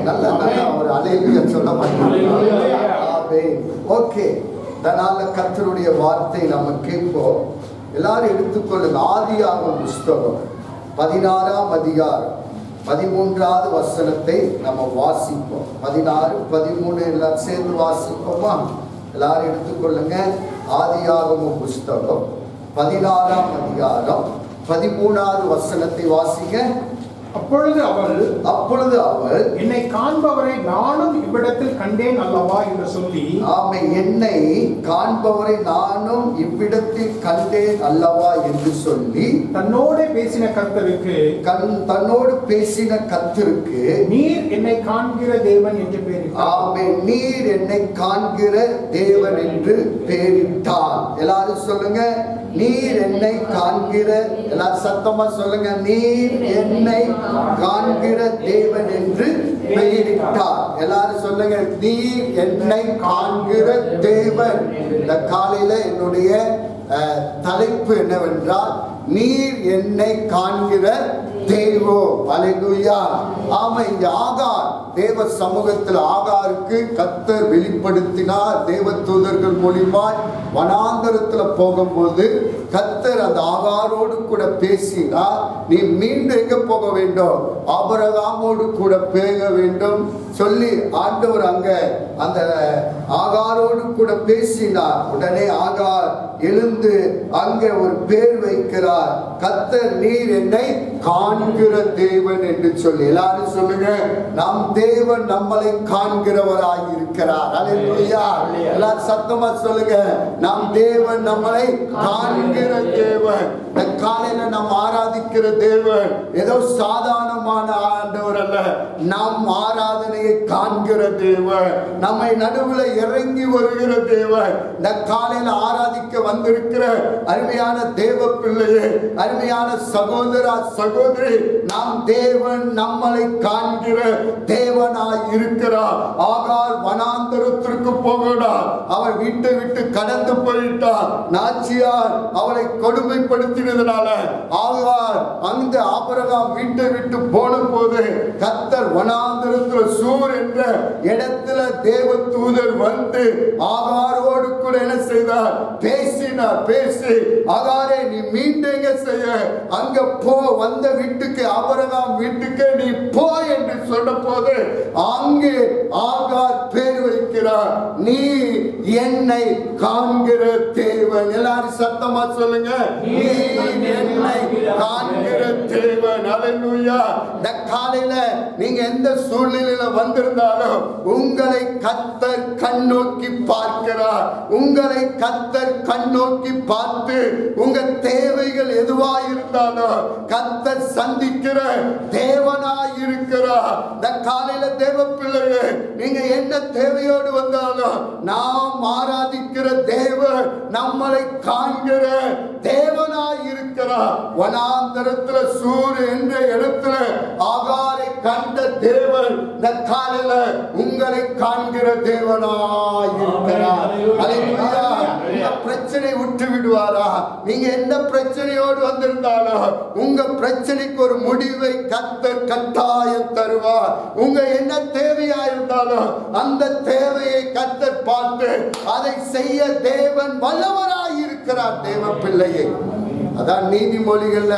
நல்ல ஒரு அல்லேலூயா சொல்ல மாட்டேன். ஓகே, அதனால கர்த்தருடைய வார்த்தை நம்ம கேட்போம். எல்லாரும் எடுத்துக்கொள்ளுங்க. ஆதியாகமம் புஸ்தகம் 16ஆம் அதிகாரம் 13வது வசனத்தை நம்ம வாசிப்போம். 16, 13 எல்லாம் சேர்ந்து வாசிப்போமா? எல்லாரும் எடுத்துக்கொள்ளுங்க. ஆதியாகமம் புஸ்தகம் 16ஆம் அதிகாரம் 13வது வசனத்தை வாசிங்க. அப்பொழுது அவள் என்னை காண்பவரை நானும் இவ்விடத்தில் கண்டேன் அல்லவா என்று சொல்லி, ஆமை, என்னை காண்பவரை நானும் இவ்விடத்தில் கண்டேன் அல்லவா என்று சொல்லி தன்னோடு பேசின கர்த்தருக்கு நீர் என்னை காண்கிற தேவன் என்று பெயரிட்டார். ஆமை, நீர் என்னை காண்கிற தேவன் என்று பெயரிட்டார். எல்லாரும் சொல்லுங்க, நீர் என்னை காண்கிற. எல்லாரும் சத்தமா சொல்லுங்க, நீர் என்னை காண்கிற தேவன் என்று பெயரிட்டார். எல்லாரும் சொல்லுங்க, நீர் என்னை காண்கிற தேவன். இந்த காலையில என்னுடைய தலைப்பு என்னவென்றால், நீர் என்னை காண்கிற தேவோ. அல்லேலூயா. ஆமா, இங்க ஆகார் தேவ சமூகத்தில் ஆகாருக்கு கர்த்தர் வெளிப்படுத்தினார். தேவ தூதர்கள் மூலமாய் வனாந்தரத்தில் போகும்போது கர்த்தர் அந்த ஆகாரோடு கூட பேசினார். நீ மீண்டும் எங்க போக வேண்டும்? ஆபிரகாமோடு கூட பேச வேண்டும் சொல்லி ஆண்டவர் அங்க அந்த ஆகாரோடு கூட பேசினார். உடனே ஆகார் எழுந்து அங்கே ஒரு பேர் வைக்கிறார். கர்த்தர் நீர் என்னை காண்கிற தேவன் என்று சொல்லி. எல்லாரும் சொல்லுங்க, நம் தேவன் நம்மளை காண்கிறவராய் இருக்கிறார். அல்லேலூயா. எல்லாரும் சத்தமா சொல்லுங்க, நம் தேவன் நம்மளை காண்கிற தேவன். இந்த காலையில நாம் ஆராதிக்கிற தேவன் ஏதோ சாதாரணமான ஆண்டவர் அல்ல. நம் ஆராதனையை காண்கிற தேவன், நம்மை நடுவில் இறங்கி வருகிற தேவன். இந்த காலையில ஆராதிக்க வந்திருக்கிற அருமையான தேவ பிள்ளையே, அருமையான சகோதரா சகோதரி, நாம் தேவன் நம்மளை காண்கிற தேவனாய் இருக்கிறார். ஆகார் வனாந்தரத்திற்கு போகிறார். அவள் வீட்டை விட்டு கடந்து போயிட்டார். நாச்சியார் அவளை கொடுமைப்படுத்தினதுனால ஆகார் அந்த ஆபிரகாம் வீட்டை விட்டு போன போது கர்த்தர் வனாந்தரத்தில் சூர் என்ற இடத்துல தேவ தூதர் வந்து ஆகாரோடு கூட என்ன செய்தார்? பேசினார். பேசி, ஆகாரே நீ மீண்டும் எங்க செய்ய? அங்க போ, வந்த வீட்டுக்கு, ஆபிரகாம் வீட்டுக்கு நீ போ என்று சொன்ன போது அங்கே ஆகார் பேர் வைக்கிறார், நீ என்னை காண்கிற தேவன். எல்லாரும் சத்தமா சொல்லுங்க, நீ என்னை காண்கிற தேவன். அல்லேலூயா. இந்த காலையில நீங்க எந்த சூழ்நிலையில வந்திருந்தாலும் உங்களை கர்த்தர் கண்ணோக்கி பார்க்கிறார். உங்களை கர்த்தர் கண்ணோக்கி பார்த்து உங்க தேவைகள் எதுவாய் இருந்தாலும் கர்த்தர் சந்திக்கிற தேவனாய் இருக்கிறார். இந்த காலையில தேவ பிள்ளையே, நீங்க என்ன தேவையோடு வந்தாலும் நாம் ஆராதிக்கிற தேவன் நம்மளை காண்கிற தேவனாய் இருக்கிறார். வனாந்தரத்துல சூர் என்ற இடத்துல ஆகாரை கண்ட தேவன் இந்த காலையில உங்களை காண்கிற தேவனாய் இருக்கிறார். அல்லேலூயா. இந்த பிரச்சனை விட்டு விடுவாரா? நீங்க எந்த பிரச்சனையோடு வந்திருந்தாலும் உங்க பிரச்சனைக்கு ஒரு முடிவை கர்த்தர் கட்டாயம் தருவார். உங்க என்ன தேவையா இருந்தாலும் அந்த தேவையை கர்த்தர் பார்த்து அதை செய்ய தேவன் வல்லவராய் இருக்கிறார். தேவ பிள்ளையை, அதான் நீதிமொழிகள்ல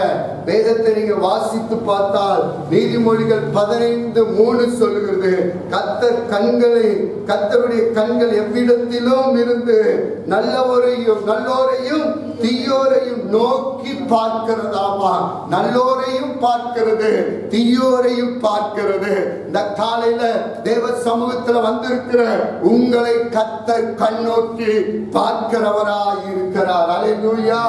வேதத்தை நீங்க வாசித்து பார்த்தால் நீதிமொழிகள் 15:3 சொல்லுகிறது, கர்த்தருடைய கண்கள் எவ்விடத்திலும் இருந்து நல்லோரையும் தீயோரையும் நோக்கி பார்க்கிறதாமா. நல்லோரையும் பார்க்கிறது, தீயோரையும் பார்க்கிறது. இந்த காலையில தேவ சமூகத்துல வந்திருக்கிற உங்களை கர்த்தர் கண்ணோக்கி பார்க்கிறவராய் இருக்கிறார். அல்லேலூயா.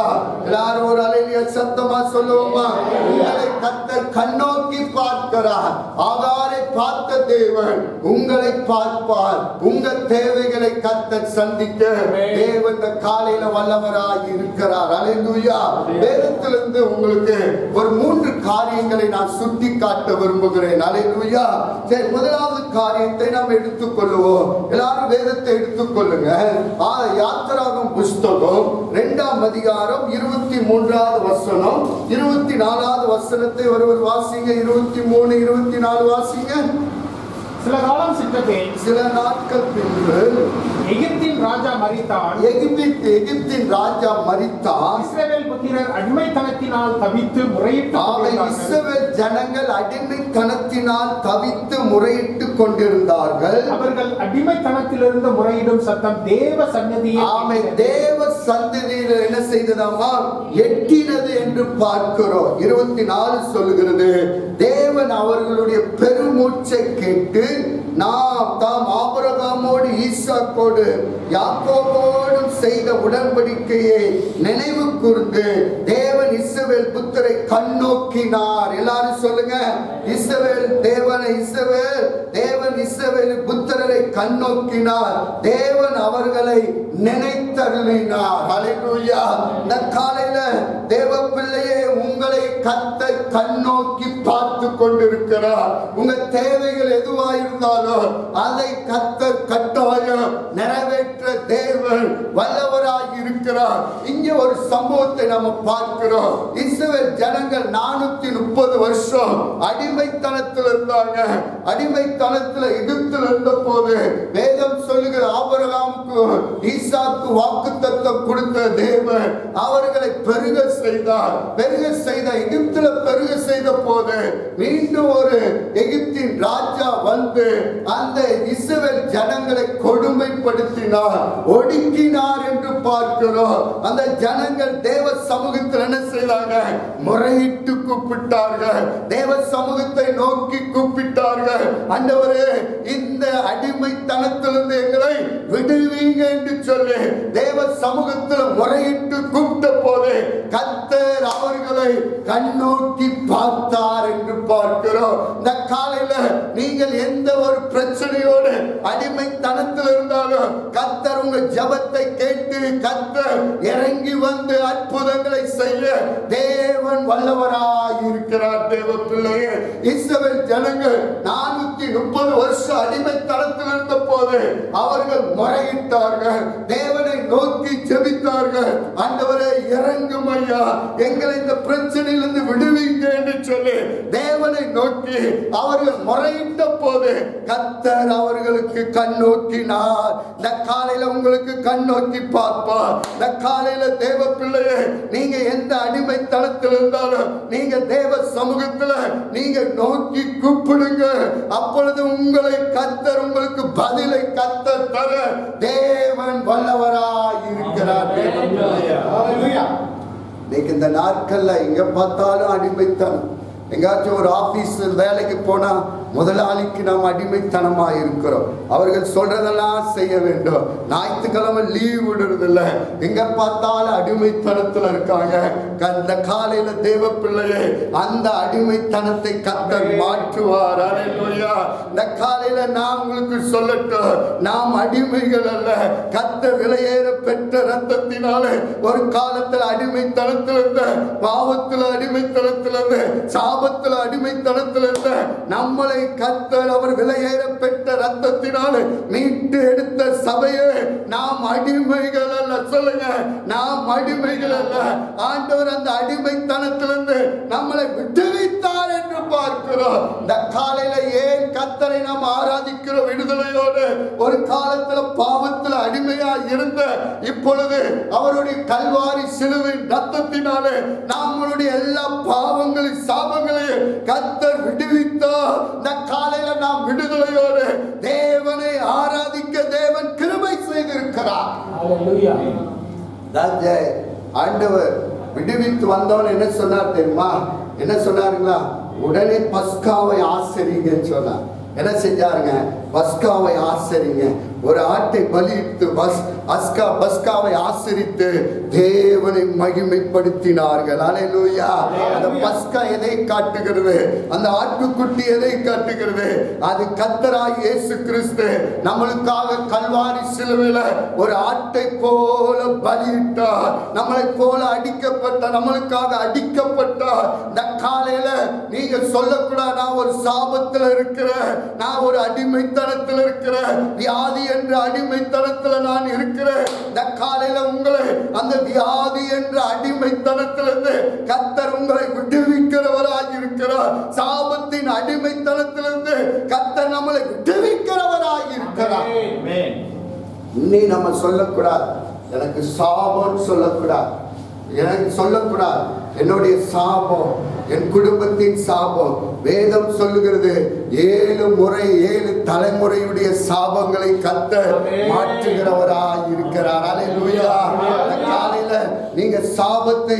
எல்லாரும் ஒரு அல்லேலூயா சத்தமா சொல்லுவோமா? உங்களை கர்த்தர் கண்ணோக்கி பார்க்கிறார். ஆகாரை பார்த்த தேவன் உங்களை பார்ப்பார். உங்க தேவைகளை கர்த்தர் சந்திக்க தேவன் இந்த காலையில வல்லவராய் இருக்கிறார். அல்லேலூயா. வேதத்திலிருந்து உங்களுக்கு ஒரு 3 காரியங்களை நான் சுட்டி காட்ட விரும்புகிறேன். அல்லேலூயா. சரி, முதலாவது காரியத்தை நாம் எடுத்துக்கொள்வோம். எல்லாரும் வேதத்தை எடுத்துக்கொள்ளுங்க. யாத்திராகமம் புஸ்தகம் 2ஆம் அதிகாரம் 23வது வசனம் 24வது வசனத்தை ஒருவர் வாசிங்க. 23, 24 வாசிங்க. சில காலம் சென்றதே சில நாட்கள் பின்பு எகிப்தின் ராஜா மரித்தான். எகிப்தின் ராஜா மரித்தான். இஸ்ரவேல் புத்திரர் அடிமைத்தனத்தினால் தவித்து முறையிட்டு இஸ்ரவேல் ஜனங்கள் அடிமைத்தனத்தினால் தவித்து முறையிட்டு கொண்டிருந்தார்கள். அவர்கள் அடிமைத்தனத்திலிருந்து முறையிடும் சத்தம் தேவ சன்னதியில் தேவ சன்னதியில் என்ன செய்ததாமா எட்டினது என்று பார்க்கிறோம். 24 சொல்லுகிறது, தேவன் அவர்களுடைய பெருமூச்சை கேட்டு நாம் தாம் ஆபிரகாமோடு ஈசாக்கோடு யாக்கோபோடும் செய்த உடன்படிக்கையை நினைவு கூர்ந்து தேவன் இஸ்ரவேல் புத்தரை கண்ணோக்கினார். எல்லாரும் சொல்லுங்க, இஸ்ரவேல் தேவன் இஸ்ரவேல் புத்திரரை கண்ணோக்கினார். தேவன் அவர்களை நினைத்தருளினார். ஹல்லேலூயா. இந்த காலையில தேவ பிள்ளையே, உங்களை கர்த்தர் கண்ணோக்கி பார்த்து கொண்டிருக்கிறார். உங்க தேவைகள் எதுவாயிருந்தாலும் அதை கர்த்தர் கட்டாயம் நிறைவேற்ற தேவன் வல்லவராய் இருக்கிறார். இங்கே ஒரு சம்பவத்தை நம்ம பார்க்கிறோம். இஸ்ரவேல் ஜனங்கள் 430 வருஷம் அடிமைத்தனத்தில் இருந்தாங்க. அடிமைத்தனத்தில் எகிப்தில் இருந்த போது வேதம் சொல்லுகிற ஆபிரகாமுக்கு ஈசாக்கு வாக்குத்தத்தம் கொடுத்த தேவன் அவர்களை பெருக செய்தார். எகிப்தில் பெருக செய்த போது மீண்டும் ஒரு எகிப்தின் ராஜா வந்து அந்த இஸ்ரவேல் ஜனங்களை கொடுமைப்படுத்தினார், ஒடுக்கினார் என்று பார்க்கிறோம். அந்த ஜனங்கள் தேவ சமூகத்தில் என்ன செய்தாங்க? முறையிட்டு கூப்பிட்டார்கள். தேவ சமூகத்தை நோக்கி கூப்பிட்டார்கள். ஆண்டவரே, இந்த அடிமைத்தனத்திலிருந்து எங்களை விடுவீங்க என்று சொல்லி தேவ சமூகத்தில் முறையிட்டு கூப்பிட்ட போது கர்த்தர் அவர்களை கண்ணோக்கி பார்த்தார் என்று பார்க்கிறோம். இந்த காலையில நீங்கள் எந்த ஒரு பிரச்சனையோடு அடிமைத்தனத்தில் இருந்தாலும் கர்த்தர் உங்க ஜெபத்தை கேட்டு கர்த்தர் இறங்கி வந்து அற்புதங்களை செய்ய தேவன் வல்லவராய் இருக்கிறார். தேவ பிள்ளையே, இஸ்ரவேல் ஜனங்கள் 430 வருஷம் அடிமைத்தனத்தில் இருந்த போது அவர்கள் முறையிட்டார்கள், தேவனை நோக்கி ஜெபித்தார்கள். ஆண்டவரே, இறங்கும் ஐயா, எங்களை இந்த பிரச்சனையிலிருந்து விடுவீங்க என்று சொல்லி தேவனை நோக்கி அவர்கள் முறையிட்ட போது கர்த்தர் அவர்களுக்கு கண்ணோக்கினார். இந்த காலையில உங்களுக்கு கண்ணோக்கி பார்ப்பார். இந்த காலையில தேவ பிள்ளையே, நீங்க எந்த அடிமைத்தனத்தில் இருந்தாலும் நீங்க தேவ சமூகத்துல நீங்க நோக்கி கூப்பிடுங்க. அப்பொழுது உங்களை கர்த்தர் உங்களுக்கு பதிலை கர்த்தர் தர தேவன் வல்லவராய் இருக்கிறார். இந்த நாட்கள்ல எங்க பார்த்தாலும் அடிமைத்தனம். எங்காச்சும் ஒரு ஆபீஸ் வேலைக்கு போனா முதலாளிக்கு நாம் அடிமைத்தனமா இருக்கிறோம். அவர்கள் சொல்றதெல்லாம் செய்ய வேண்டும். ஞாயிற்றுக்கிழமை லீவ் விடுறதில்ல. எங்க பார்த்தாலும் அடிமைத்தனத்துல இருக்காங்க. அந்த காலையில தேவ பிள்ளையே, அந்த அடிமைத்தனத்தை கர்த்தர் மாற்றுவார். அல்லேலூயா. இந்த காலையில நான் உங்களுக்கு சொல்லட்டும், நாம் அடிமைகள் அல்ல. கர்த்தர் விலையேற பெற்ற ரத்தத்தினாலே ஒரு காலத்துல அடிமைத்தனத்தில் இருந்த, பாவத்துல அடிமைத்தனத்தில் இருந்த, சாபத்துல அடிமைத்தனத்தில் இருந்த நம்மளை கர்த்தர் அவர் விலையேற பெற்ற ரத்தத்தினாலே மீட்டு எடுத்த சபையே, நாம் அடிமைகள் அல்ல. சொல்லுங்க, நாம் அடிமைகள் அல்ல. ஆண்டவர் அந்த அடிமைத்தனத்திலிருந்து நம்மளை விடுவித்தார் என்று பார்க்கிறோம். இந்த காலையில ஏன் கர்த்தரை நாம் ஆராதிக்கிறோம்? விடுதலையோடு. ஒரு காலத்துல பாவத்துல அடிமையா இருந்த, இப்பொழுது அவருடைய கல்வாரி சிலுவையின் ரத்தத்தினாலே நம்மளுடைய எல்லா பாவங்களையும் சாபங்களையும் கர்த்தர் விடுவித்தார். இந்த காலையில நாம் விடுதலையோடு தேவனை ஆராதிக்க தேவன் கிருபை செய்திருக்கிறார். அல்லேலூயா. ஆண்டவர் விடுவித்து வந்தவன் என்ன சொன்னார் தெரியுமா? என்ன சொன்னாருங்களா? உடனே பஸ்காவை ஆசரிங்கன்னு சொன்னார். என்ன செஞ்சாருங்க? பஸ்காவை ஆசரிங்க. ஒரு ஆட்டை பலியிட்டு பஸ்காவை ஆசரித்து தேவனை மகிமைப்படுத்தினார்கள். அல்லேலூயா. அந்த பஸ்கா எதை காட்டுகிறது? அந்த ஆட்டுக்குட்டி எதை காட்டுகிறது? அது கர்த்தராகிய இயேசு கிறிஸ்து நம்மளுக்காக கல்வாரி சிலுவையில ஒரு ஆட்டை போல பலியிட்டார். நம்மளை போல அடிக்கப்பட்ட, நம்மளுக்காக அடிக்கப்பட்டார். இந்த காலையில நீங்க சொல்லக்கூடாது, நான் ஒரு சாபத்துல இருக்கிறேன், நான் ஒரு அடிமைத்தனத்தில் இருக்கிறேன், வியாதி என்ற அடிமைத்தனத்தில் நான் இருக்கிறேன். இந்த காலையில உங்களை அந்த வியாதி என்ற அடிமைத்தனத்திலிருந்து கர்த்தர் உங்களை விடுவிக்கிறவராக இருக்கிறார். சாபத்தின் அடிமைத்தனத்திலிருந்து கர்த்தர் நம்மளை விடுவிக்கிறவராய் இருக்கிறார். இன்னி நம்ம சொல்லக்கூடாது எனக்கு சாபம் சொல்லக்கூடாது, எனக்கு சொல்லக்கூடாது என்னுடைய சாபம், என் குடும்பத்தின் சாபம். வேதம் சொல்லுகிறது 7 முறை 7 தலைமுறையுடைய சாபங்களை கர்த்தர் மாற்றுகிறவராய் இருக்கிறார். அல்லேலூயா. காலையில நீங்க சாபத்தை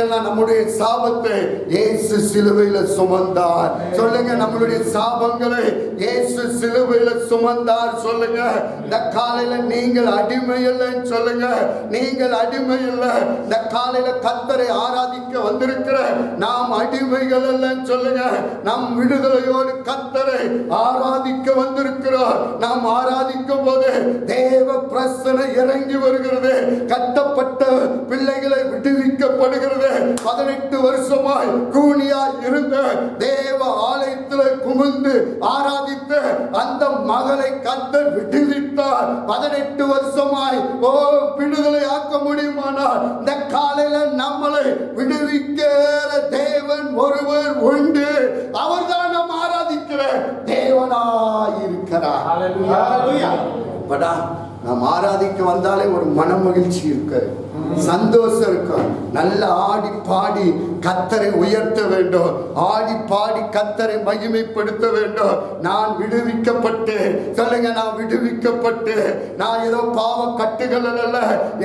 எல்லாம் நம்முடைய சாபத்தை இயேசு சிலுவையில சுமந்தார். சொல்லுங்க, நம்மளுடைய சாபங்களை இயேசு சிலுவையில சுமந்தார். சொல்லுங்க, இந்த காலையில நீங்கள் அடிமை இல்லைன்னு சொல்லுங்க, நீங்கள் அடிமை இல்லை. இந்த காலையில கர்த்தரை ஆராதிக்க வந்திருக்கிற நாம் அடிமைகள் இல்லைன்னு சொல்லுங்க. நாம் விடுதலையோடு கர்த்தரை ஆராதிக்க வந்திருக்கிறோம். நாம் ஆராதிக்கும் போது தேவ பிரசன்னம் இறங்கி வருகிறது. கட்டப்பட்ட பிள்ளைகளை விடுவிக்கப்படுகிறது. 18 வருஷமாய் கூனியாய் இருந்த தேவ ஆலயத்தில் குமிழ்ந்து ஆராதித்த அந்த மகளை கர்த்தர் விடுவித்தார். 18 வருஷமாய் விடுதலை ஆக்க முடியுமானால் இந்த காலையில நம்மளை விடுவிக்கிற தேவன் ஒருவர் உண்டு. அவர்தான் நாம் ஆராதிக்கிற தேவனாய் இருக்கிறார். நாம் ஆராதிக்க வந்தாலே ஒரு மன மகிழ்ச்சி இருக்கு, சந்தோஷம் இருக்கும். நல்ல ஆடி பாடி கர்த்தரை உயர்த்த வேண்டும், ஆடி பாடி கர்த்தரை மகிமைப்படுத்த வேண்டும். நான் விடுவிக்கப்பட்டு, சொல்லுங்க, நான் விடுவிக்கப்பட்டு, நான் ஏதோ பாவ கட்டுகள் அல்ல,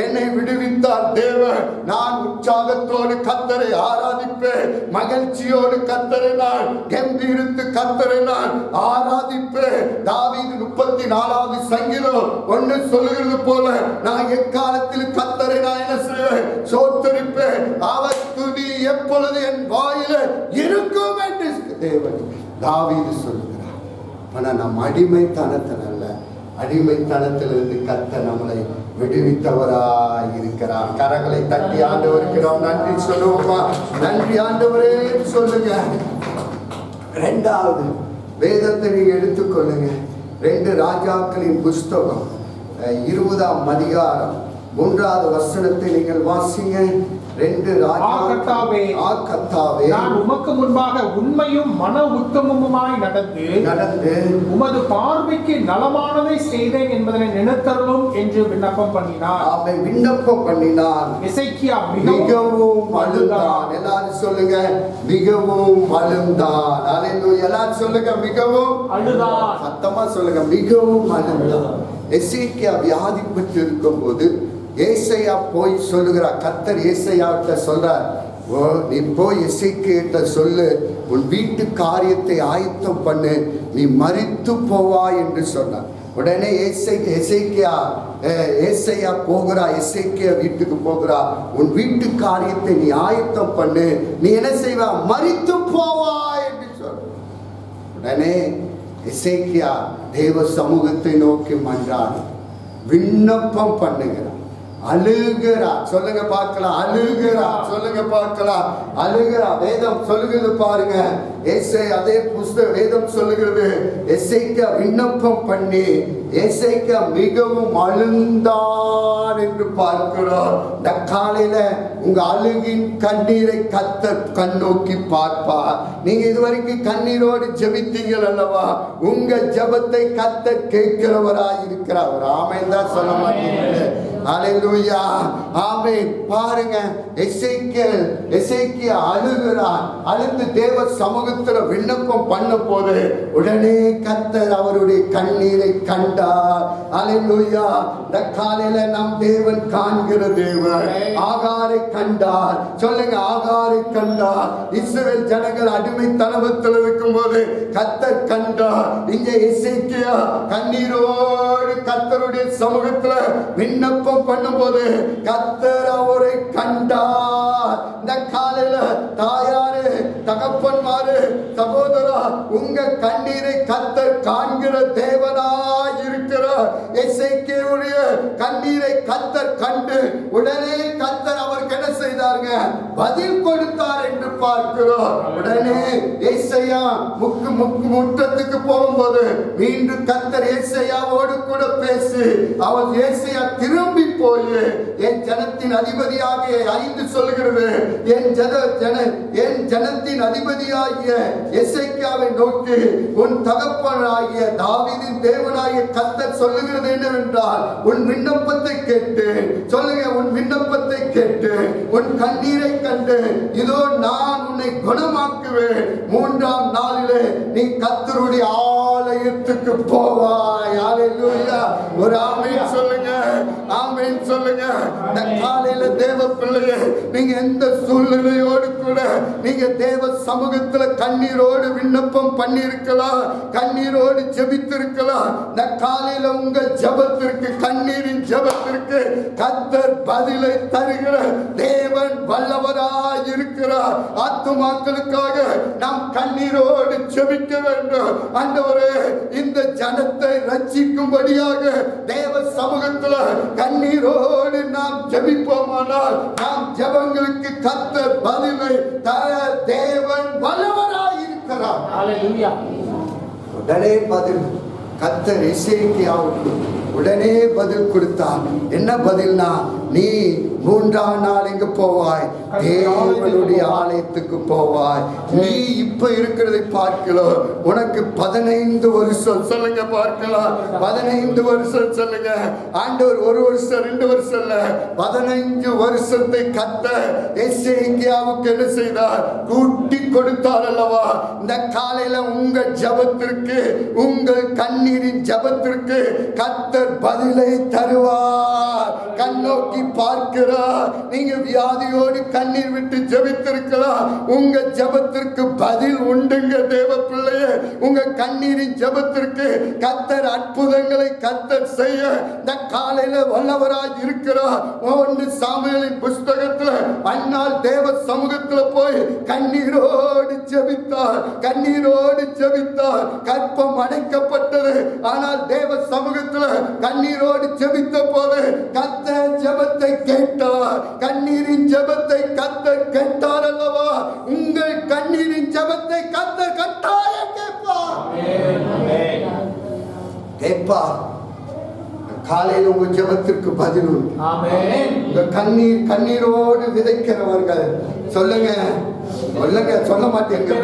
என்னை விடுவித்தார் தேவன். நான் உற்சாகத்தோடு கர்த்தரை ஆராதிப்பேன், மகிழ்ச்சியோடு கர்த்தரை நான் கம்பீரித்து கர்த்தரை நான் ஆராதிப்பேன். தாவீது 34வது சங்கீதம் 1 சொல்லுகிறது போல, நான் எக்காலத்தில் கர்த்தரை நான் என்ன செய்வேன்? சோத்தரிப்பேன். அவர் துதி எப்பொழுது என் வாயில இருக்கும் என்று தேவன் தாவீது சொல்லுகிறார். ஆனா நம் அடிமைத்தனத்தில் அல்ல, அடிமைத்தனத்திலிருந்து கர்த்தர் நம்மளை விடுவித்தவராய் இருக்கிறார். கரங்களை தட்டி ஆண்டவருக்கு நாம் நன்றி சொல்லுவோமா? நன்றி ஆண்டவரே சொல்லுங்க. 2வது வேதத்தை நீங்க எடுத்துக்கொள்ளுங்க. 2 ராஜாக்களின் புஸ்தகம் 20ஆம் அதிகாரம் 3வது வசனத்தை நீங்கள் வாசிங்க. 2 கர்த்தாவே, நான் உமக்கு முன்பாக உண்மையும் மன உத்தமமுமாய் நடந்து உமது பார்வைக்கு நலமானதை செய்தேன் என்பதனை நினைத்தருளும் என்று விண்ணப்பம் பண்ணினார். அவன் விண்ணப்பம் பண்ணினான். எசேக்கியா மிகவும் அழுந்தான். எல்லாரும் சொல்லுங்க, மிகவும் அழுந்தான். அல்லேலூயா. எல்லாரும் சொல்லுங்க, மிகவும் அழுந்தான். சத்தமா சொல்லுங்க, மிகவும் அழுந்தான். எசேக்கியா வியாதிப்பட்டு இருக்கும் போது ஏசாயா போய் சொல்லுகிறார். கர்த்தர் ஏசாயாவிட்ட சொல்றார், நீ போய் எசேக்கியாட்ட சொல்லு, உன் வீட்டு காரியத்தை ஆயத்தம் பண்ணு, நீ மரித்து போவாய் என்று சொன்னார். உடனே ஏசாயா போகிறா, எசேக்கியா வீட்டுக்கு போகிறா. உன் வீட்டு காரியத்தை நீ ஆயத்தம் பண்ணு, நீ என்ன செய்வா? மரித்து போவாய் என்று சொன்ன. உடனே எசேக்கியா தேவ சமூகத்தை நோக்கி மன்றாடி விண்ணப்பம் பண்ணுகிறார், அழுகிறா. சொல்லுங்க பார்க்கலாம், அழுகிறா. சொல்லுங்க பார்க்கலாம், அழுகிறா. வேதம் சொல்லுகிறது பாருங்க. அதே புஸ்தக வேதம் சொல்லுகிறது, எசேக்கியா விண்ணப்பம் பண்ணி எசேக்கியா மிகவும் அழுந்தான் என்று பார்க்கிறோம். இந்த காலையில உங்க அழுகின் கண்ணீரை கர்த்தர் கண்ணோக்கி பார்ப்பார். நீங்க இதுவரைக்கும் கண்ணீரோடு ஜெபித்தீங்கள் அல்லவா? உங்க ஜெபத்தை கர்த்தர் கேட்கிறவராய் இருக்கிறார். ஒரு ஆமென் தான் சொல்ல மாட்டீங்க. அல்லேலூயா, ஆமென். பாருங்க, எசேக்கியா அழுகிறார். அழுந்து தேவ சமூகத்துல விண்ணப்பம் பண்ண போது உடனே கர்த்தர் அவருடைய கண்ணீரை கண்டார். அல்லேலூயா. இந்த காலையில நம் தேவன் காண்கிற தேவன். ஆகாரை கண்டார். சொல்லுங்க, ஆகாரை கண்டார். இஸ்ரவேல் ஜனங்கள் அடிமைத்தனத்தில் இருக்கும் போது கர்த்தர் கண்டார். இங்க எசேக்கியா கண்ணீரோடு கர்த்தருடைய சமூகத்துல விண்ணப்பம் பண்ணும்போது கர்த்தர் அவரை கண்டார். இந்த காலையில தாயாரு, தகப்பன்மாரு, சகோதரா, உங்க கண்ணீரை கர்த்தர் காண்கிற தேவனாய் இருக்கிறார். எசேக்கியாவுடைய கண்ணீரை கர்த்தர் கண்டு உடனே கர்த்தர் அவருக்கு என்ன செய்தார்? செய்தாருங்க? பதில் கொடுத்தார் என்று பார்க்கிறோம். உடனே ஏசாயா முற்றத்துக்கு போகும்போது மீண்டும் கர்த்தர் ஏசாயாவோடு கூட பேசி அவர் ஏசாயா திரும்பி போய் என் ஜனத்தின் அதிபதியாகிய 5 சொல்லுகிறது, என் ஜனத்தின் அதிபதியாகிய எசேக்கியாவை நோக்கி உன் தகப்பனாகிய தாவீதின் தேவனாகிய கர்த்தர் சொல்லுகிறது என்னவென்றால், உன் விண்ணப்பத்தை கேட்டு சொல்லுங்க, உன் விண்ணப்பத்தை கேட்டு உன் கண்ணீரை கண்டு இதோ நான் உன்னை குணமாக்குவேன். 3ஆம் நாளிலே நீ கர்த்தருடைய ஆலயத்துக்கு போவாய். ஹல்லேலூயா. ஒரு ஆமென் சொல்லுங்க, ஆமென் சொல்லுங்க. இந்த காலையில தேவ பிள்ளையே, நீங்க எந்த சூழ்நிலையோடு கூட நீங்க தேவ சமூகத்துல கண்ணீரோடு விண்ணப்பம் பண்ணி இருக்கலாம், கண்ணீரோடு ஜெபித்திருக்கலாம். இந்த காலையில உங்க ஜெபத்திற்கு, கண்ணீரின் ஜெபத்திற்கு கர்த்தர் பதிலை தருகிற தேவன் வல்லவராய் இருக்கிறார். ஆத்துமாக்களுக்காக நாம் கண்ணீரோடு ஜெபிக்க வேண்டும். ஆண்டவரே, இந்த ஜனத்தை ரட்சிக்கும்படியாக தேவ சமூகத்துல கண்ணீரோடு நாம் ஜெபிப்போமானால் நாம் ஜெபங்களுக்கு கர்த்தர் பதிலை தர தேவன் வல்லவராய் இருக்கிறார். ஹalleluya. உடனே பதில் கர்த்தர் எசேக்கியாவுக்கு உடனே பதில் கொடுத்தார். என்ன பதில்னா, நீ 3ஆம் நாள் எங்க போவாய்? தேவனுடைய ஆலயத்துக்கு போவாய். நீ இப்ப இருக்கிறதை பார்க்கலாம், உனக்கு 15 வருஷம் சொல்லுங்க பார்க்கலாம், 15 வருஷம் சொல்லுங்க. ஆண்டவர் 1 வருஷம் 2 வருஷம் இல்ல, 15 வருஷத்தை கர்த்தர் எசேக்கியாவுக்கு என்ன செய்தார்? கூட்டி கொடுத்தார் அல்லவா? இந்த காலையில உங்க ஜெபத்திற்கு, உங்கள் கண்ணீரின் ஜெபத்திற்கு கர்த்தர் பதிலை தருவார். கண்ணோக்கி பார்க்கிறார். நீங்க வியாதியோடு கண்ணீர் விட்டு ஜெபித்திருக்கலாம், உங்க ஜெபத்திற்கு பதில் உண்டுங்க தேவ பிள்ளையே. உங்க கண்ணீரின் ஜெபத்திற்கு கர்த்தர் அற்புதங்களை கர்த்தர் செய்ய இந்த காலையில வல்லவராய் இருக்கிறார். 1 சாமுவேலின் புஸ்தகத்துல அன்னாள் தேவ சமூகத்துல போய் கண்ணீரோடு ஜெபித்தார், கண்ணீரோடு ஜெபித்தார். கற்பம் அடைக்கப்பட்டது. ஆனால் தேவ சமூகத்துல கண்ணீரோடு ஜெபித்த போது கர்த்தர் ஜெபத்தை கேட்டார். கண்ணீரின் ஜெபத்தை கர்த்தர் கேட்டார் அல்லவா? உங்கள் கண்ணீரின் ஜெபத்தை கர்த்தர் கட்டாயம் கேட்பார். கேட்பார். காலையில் உங்க ஜெபத்திற்கு பதில் உண்டு. ஆமென். உங்க கண்ணீரோடு விதைக்கிறவர்கள் சொல்லுங்க, சொல்லுங்க, சொல்ல மாட்டேங்க,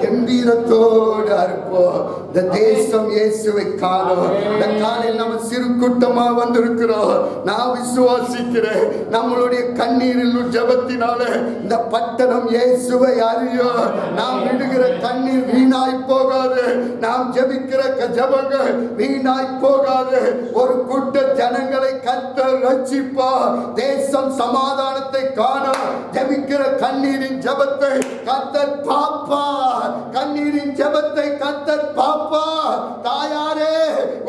கம்பீரத்தோடு அறுப்போம். இந்த தேசம் இயேசுவை காணும். இந்த காலையில் நம்ம சிறு கூட்டமா வந்திருக்கிறோம். நான் விசுவாசிக்கிறேன், நம்மளுடைய கண்ணீரில் ஜெபத்தினால இந்த பட்டணம் இயேசுவை அறியும். நாம் விடுகிற கண்ணீர் வீணாய் போகாது, நாம் ஜெபிக்கிற ஜெபங்கள் வீணாய் போகாது. ஒரு கூட்ட ஜனங்களை கர்த்தர் ரட்சிப்பார். தேசம் சமாதானத்தை காண ஜெபிக்கிற கண்ணீரின் ஜெபத்தை கர்த்தர் பாப்பார். கண்ணீரின் ஜெபத்தை கர்த்தர் பாப்பார். தாயாரே,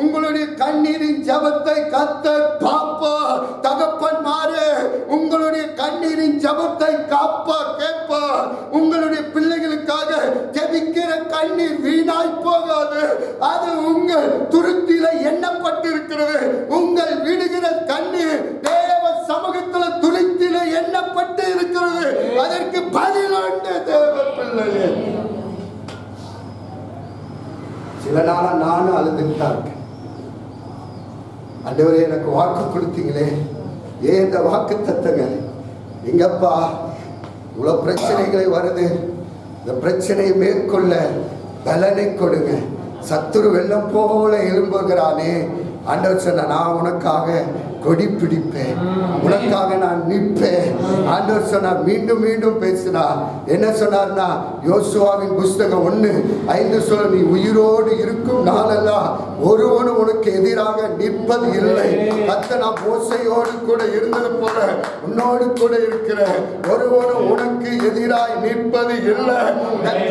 உங்களுடைய கண்ணீரின் ஜெபத்தை கர்த்தர் பாப்பார். தகப்பன்மாரே, உங்களுடைய கண்ணீரின் ஜெபத்தை காப்பா கேட்பார். உங்களுடைய பிள்ளைகளுக்காக ஜெபிக்கிற கண்ணீர் வீணாய் போகாது. அது உங்கள் துருத்தில எண்ணப்பட்டிருக்கிறது. உங்கள் விடுகிற கண்ணீர் தேவ சமூகத்தில் துருத்தில எண்ணப்பட்டு இருக்கிறது. அதற்கு பதில் உண்டு தேவ பிள்ளையே. சில நாளா நானும் அழுதுட்டா இருக்கேன். ஆண்டவரே, எனக்கு வாக்கு கொடுத்தீங்களே, ஏன் இந்த வாக்கு தத்தங்க எங்கப்பா? இவ்வளவு பிரச்சனைகளை வருது. இந்த பிரச்சனையை மேற்கொள்ள பலனை கொடுங்க. சத்துரு வெள்ளம் போல எழும்புகிறானே. ஆண்டவர் சொன்ன, நான் உனக்காக கொடி பிடிப்பேன், உனக்காக நான் நிற்பேன். ஆண்டவர் சொன்னார். மீண்டும் மீண்டும் பேசினார். என்ன சொன்னார்னா, யோசுவாவின் புஸ்தகம் 1:5 சொல்ல, நீ உயிரோடு இருக்கும் நாளெல்லாம் ஒருவனும் உனக்கு எதிராக நிற்பது இல்லை. கர்த்தர் நான் மோசையோடு கூட இருந்தது போல உன்னோடு கூட இருக்கிற, ஒருவனும் உனக்கு எதிராய் நிற்பது இல்லை.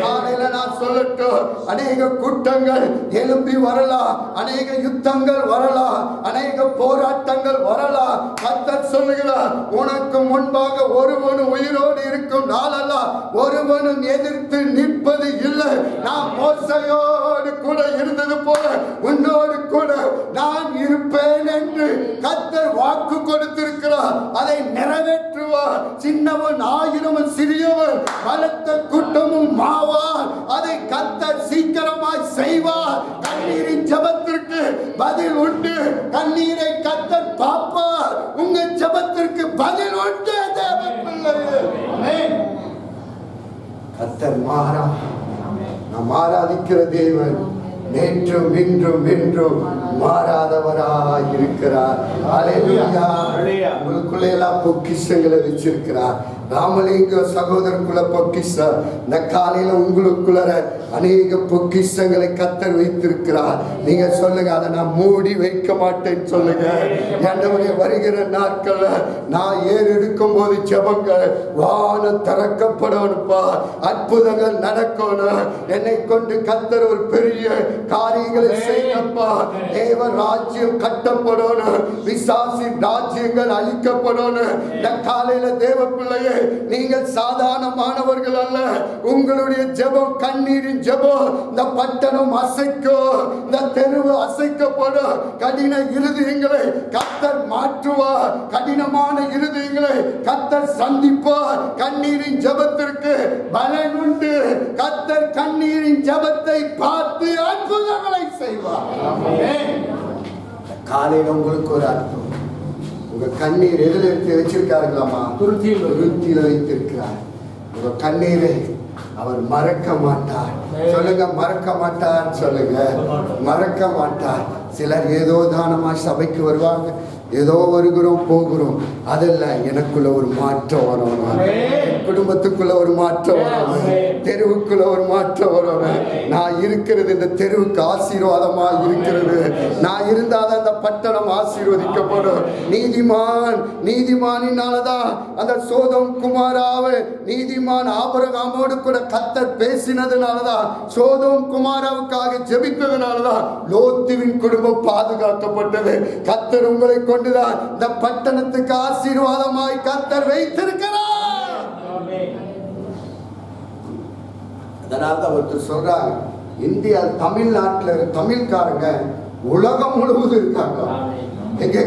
காலையில நான் சொல்லட்டும், அநேக கூட்டங்கள் எழும்பி வரலாம், அநேக யுத்தங்கள் வரலாம், அநேக போராட்டங்கள் வரலாம். கர்த்தர் சொல்லுகிறார், உனக்கு முன்பாக ஒருவனும் உயிரோடு இருக்கும் நாளெல்லாம் ஒருவனும் எதிர்த்து நிற்பது இல்லை. நான் மோசையோடு கூட இருந்தது போல உன்னோடு கூட நான் இருப்பேன் என்று கர்த்தர் வாக்கு கொடுத்திருக்கிறார். அதை நிறைவேற்றுவார். சின்னவன் ஆயிரமும் சிறியவன் பலத்த கூட்டமும் மாவார். அதை கர்த்தர் சீக்கிரமாய் செய்வார். கண்ணீரின் ஜெபத்திற்கு பதில் உண்டு. கண்ணீரை கர்த்தர் பார்ப்பார். உங்க ஜெபத்திற்கு பதில் உண்டு. தேவ பிள்ளையே, கர்த்தர் மாறா. நாம் ஆராதிக்கிற தேவன் நேற்றும் இன்றும் என்றும் மாறாதவராய் இருக்கிறார். அல்லேலூயா. உங்களுக்குள்ள எல்லாம் பொக்கிஷங்களை வச்சிருக்கிறார். ராமலிங்க சகோதரருக்குள்ள பொக்கிஷம், இந்த காலையில உங்களுக்குள்ள அநேக பொக்கிஷங்களை கர்த்தர் வைத்திருக்கிறார். நீங்க சொல்லுங்க, அதை நான் மூடி வைக்க மாட்டேன்னு சொல்லுங்க. ஆண்டவரே, வருகிற நாட்கள்ல நான் ஏறெடுக்கும் போது ஜெபங்கள் வானம் திறக்கப்படணும்ப்பா. அற்புதங்கள் நடக்கணும். என்னை கொண்டு கர்த்தர் ஒரு பெரிய காரியங்களை செய்யப்பா. தேவ ராஜ்யம் கட்டப்படணும். பிசாசி ராஜ்யங்கள் அழிக்கப்படணும். இந்த காலையில தேவ பிள்ளையே, நீங்கள் சாதாரணமானவர்கள் அல்ல. உங்களுடைய ஜெபம் கண்ணீரின் ஜெபம். இந்த பட்டணம் அசைக்கும். இந்த தெருவு அசைக்கப்படும். கடின இருதயங்களை கர்த்தர் மாற்றுவார். கடினமான இருதயங்களை கர்த்தர் சந்திப்பார். கண்ணீரின் ஜெபத்திற்கு பலன் உண்டு. கர்த்தர் கண்ணீரின் ஜெபத்தை பார்த்து அற்புதங்களை செய்வார். காலையில உங்களுக்கு ஒரு அர்த்தம். உங்க கண்ணீர் எதில் எடுத்து வச்சிருக்காருங்களாமா? துருத்தியில வைத்திருக்கிறார். உங்க கண்ணீரை அவர் மறக்க மாட்டார். சொல்லுங்க, மறக்க மாட்டார். சொல்லுங்க, மறக்க மாட்டார். சிலர் ஏதோ தானமா சபைக்கு வருவாங்க, ஏதோ வருகிறோம் போகிறோம். அதெல்லாம் எனக்குள்ள ஒரு மாற்றம் வரணும். குடும்பத்துக்குள்ள ஒரு மாற்றம் வரணும். தெருவுக்குள்ள ஒரு மாற்றம் வரணும். நான் இருக்கிறது இந்த தெருவுக்கு ஆசீர்வாதமா இருக்கிறது. நான் இருந்தாதான் அந்த பட்டணம் ஆசீர்வதிக்கப்படும். நீதிமானினாலதான் அந்த சோதம் குமாராவை நீதிமான் ஆபிரகாமோடு கூட கர்த்தர் பேசினதுனாலதான், சோதம் குமாராவுக்காக ஜெபித்ததுனாலதான் லோத்துவின் குடும்பம் பாதுகாக்கப்பட்டது. கர்த்தர் உங்களை கொண்டுதான் இந்த பட்டணத்துக்கு ஆசீர்வாதமாய் கர்த்தர் வைத்திருக்கிறார். அதனால ஒருத்தர் சொல்றாங்க, இந்தியா தமிழ்நாட்டில் தமிழ்காரங்க உலகம் முழுவதும் இருக்காங்க. எங்க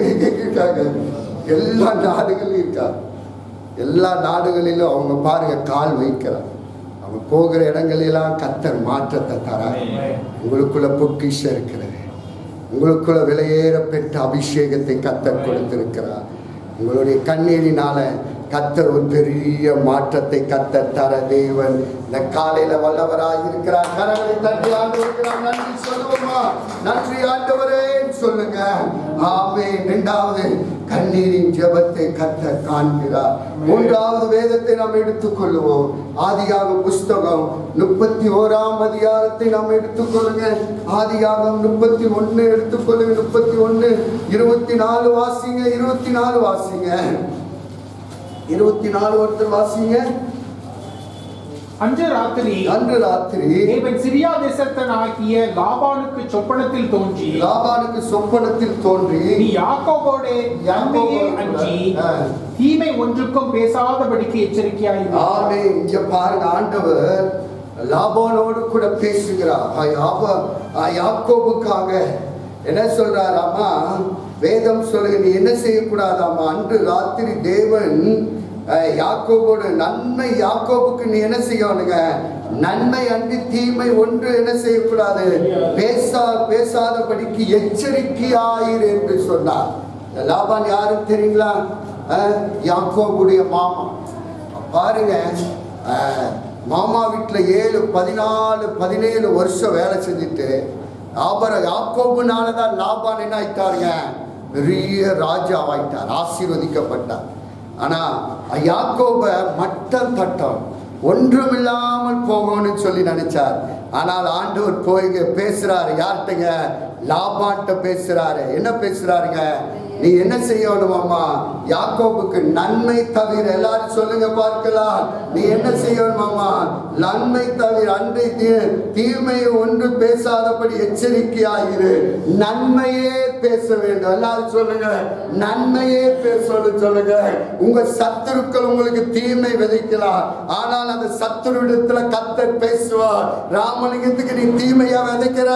இருக்காங்க? எல்லா நாடுகளிலும் இருக்காங்க. எல்லா நாடுகளிலும் அவங்க பாருங்க கால் வைக்கிறாங்க. அவங்க போகிற இடங்களெல்லாம் கர்த்தர் மாற்றத்தை தராங்க. உங்களுக்குள்ள பொக்கிஷம் இருக்கிறது. உங்களுக்குள்ள விலையேற பெற்ற அபிஷேகத்தை கர்த்தர் கொடுத்திருக்கிறார். உங்களுடைய கண்ணீரினால கர்த்தர் ஒரு பெரிய மாற்றத்தை கர்த்தர் தர தேவன் இந்த காலையில வல்லவராய் இருக்கிறார். கரங்களை தட்டி ஆண்டவருக்கு நன்றி சொல்லுவோமா? நன்றி ஆண்டவரே சொல்லுங்க. ஆமென். இரண்டாவது, கண்ணீரின் ஜெபத்தை கர்த்தர் காண்கிறார். மூன்றாவது, வேதத்தை நாம் எடுத்துக்கொள்வோம். ஆதியாகமம் புஸ்தகம் 31ஆம் அதிகாரத்தை நாம் எடுத்துக்கொள்ளுங்க. ஆதியாகமம் 31 எடுத்துக்கொள்ளுங்க. 31 24 வாசிங்க. 24 வாசிங்க. 24 ஒருத்தர் வாசிங்க. அன்று ராத்திரி தேவன் சிரியா தேசத்தனாகிய லாபானுக்கு சொப்பனத்தில் தோன்றி நீ யாக்கோபோடே அஞ்சி தீமை ஒன்றுக்கும் பேசாதபடிக்கு எச்சரிக்கையாயிரு. ஆமென். இங்க பாருங்க, ஆண்டவர் லாபானோடு கூட பேசுகிறார். யாக்கோபுக்காக என்ன சொல்றாராமா? வேதம் சொல்லுங்க, நீ என்ன செய்யக்கூடாதாமா? அன்று ராத்திரி தேவன் யாக்கோபோடு நன்மை, யாக்கோபுக்கு நீ என்ன செய்யணுங்க? நன்மை அன்றி தீமை ஒன்று என்ன செய்யக்கூடாது, பேசாதபடிக்கு எச்சரிக்கையாயிரு என்று சொன்னார். லாபான் யாரும் தெரியுங்களா? யாக்கோபுடைய மாமா. பாருங்க, மாமா வீட்டில் 14 வருஷம் வேலை செஞ்சுட்டு யாக்கோபுனாலதான் லாபான் என்ன ஆயிட்டாருங்க? பெரிய ராஜாவாயிட்டார், ஆசீர்வதிக்கப்பட்டார். ஆனா யாக்கோப மட்டம் தட்டம் ஒன்றுமில்லாமல் போகணும்னு சொல்லி நினைச்சார். ஆனால் ஆண்டவர் போய் பேசுறாரு. யார்கிட்டங்க? லாபான்ட்ட பேசுறாரு. என்ன பேசுறாருங்க? நீ என்ன செய்யணுமாமா? யாக்கோபுக்கு நன்மை தவிர, எல்லாரும் சொல்லுங்க பார்க்கலாம், நீ என்ன செய்யணுமாமா? நன்மை தவிர அன்றை தீமை ஒன்று பேசாதபடி எச்சரிக்கையாயிரு, நன்மையே பேச வேண்டும். எல்லாரும் சொல்லுங்க, நன்மையே பேசணும் சொல்லுங்க. உங்க சத்துருக்கள் உங்களுக்கு தீமை விதைக்கலாம், ஆனால் அந்த சத்துருவிடத்துல கர்த்தர் பேசுவார். ராமலிங்கத்துக்கு நீ தீமையா விதைக்கிற,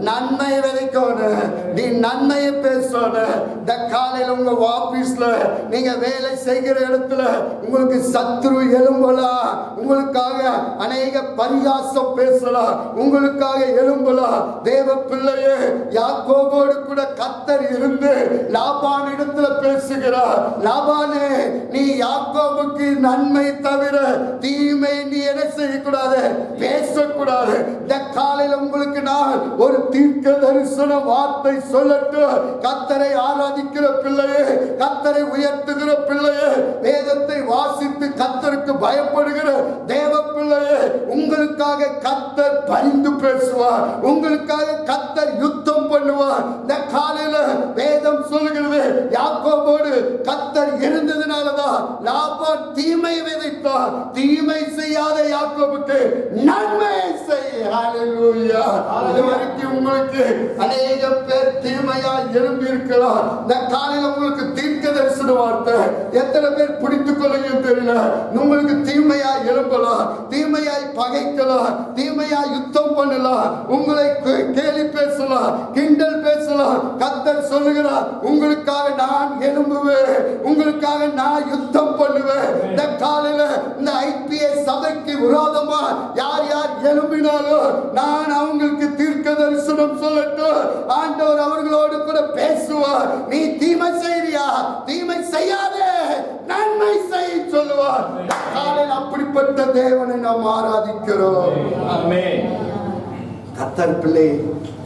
நன்மை விதைக்கணும், நீ நன்மையை பேசணும். இந்த காலையில உங்க ஆபீஸ்ல நீங்க வேலை செய்கிற இடத்துல உங்களுக்கு சத்துரு எழும்பலாம், உங்களுக்காக அநேக பரிகாசம் பேசலாம், உங்களுக்காக எழும்பலாம். தேவ பிள்ளையே, யாக்கோபோடு கூட கர்த்தர் இருந்து லாபான் இடத்துல பேசுகிறார். லாபானே, நீ யாக்கோபுக்கு நன்மை தவிர தீமை நீ என்ன செய்யக்கூடாது, பேசக்கூடாது. இந்த காலையில் உங்களுக்கு நான் ஒரு தீர்க்க தரிசன வார்த்தை சொல்லட்டும். கர்த்தரை ஆராதிக்கிற பிள்ளையே, கர்த்தரை உயர்த்துகிற பிள்ளையே, வேதத்தை வாசித்து கர்த்தருக்கு பயப்படுகிற தேவ பிள்ளையே, உங்களுக்காக கர்த்தர் பரிந்து பேசுவார், உங்களுக்காக கர்த்தர் யுத்தம் பண்ணுவார். இந்த காலையில வேதம் சொல்லுகிறது, யாக்கோபோடு கர்த்தர் இருந்ததுனாலதான் லாபான் தீமை விதைத்தார். தீமை செய்யாத யாக்கோபுக்கு நன்மை செய். ஹல்லேலூயா. இதுவரைக்கும் உங்களுக்கு அநேக பேர் தீமையா எழும்பி இருக்கலாம். இந்த காலையில உங்களுக்கு தீர்க்க தரிசன வார்த்தை எத்தனை பேர் பிடித்துக் கொள்ளுங்க தெரியல. உங்களுக்கு தீமையா எழும்பலாம், தீமையாய் பகைக்கலாம், தீமையா யுத்தம் பண்ணலாம், உங்களை கேலி பேசலாம், கிண்டல் பேசலாம். கர்த்தர் சொல்லுகிறார், உங்களுக்காக நான் எழும்புவேன், உங்களுக்காக நான் யுத்தம் பண்ணுவேன். இந்த காலையில இந்த ஐபிஎஸ் சபைக்கு விரோதமா யார் யார் எழும்பினாலும் நான் அவங்களுக்கு தீர்க்க தரிசனம் சொல்லட்டும். ஆண்டவர் அவர்களோடு கூட பேசுவார். நீ தீமை செய்றியா, தீமை செய்யாதே, நன்மை செய் சொல்லுவார். காலையில் அப்படிப்பட்ட தேவனை நாம் ஆராதிக்கிறோம். ஆமென். கர்த்தர் பிள்ளை,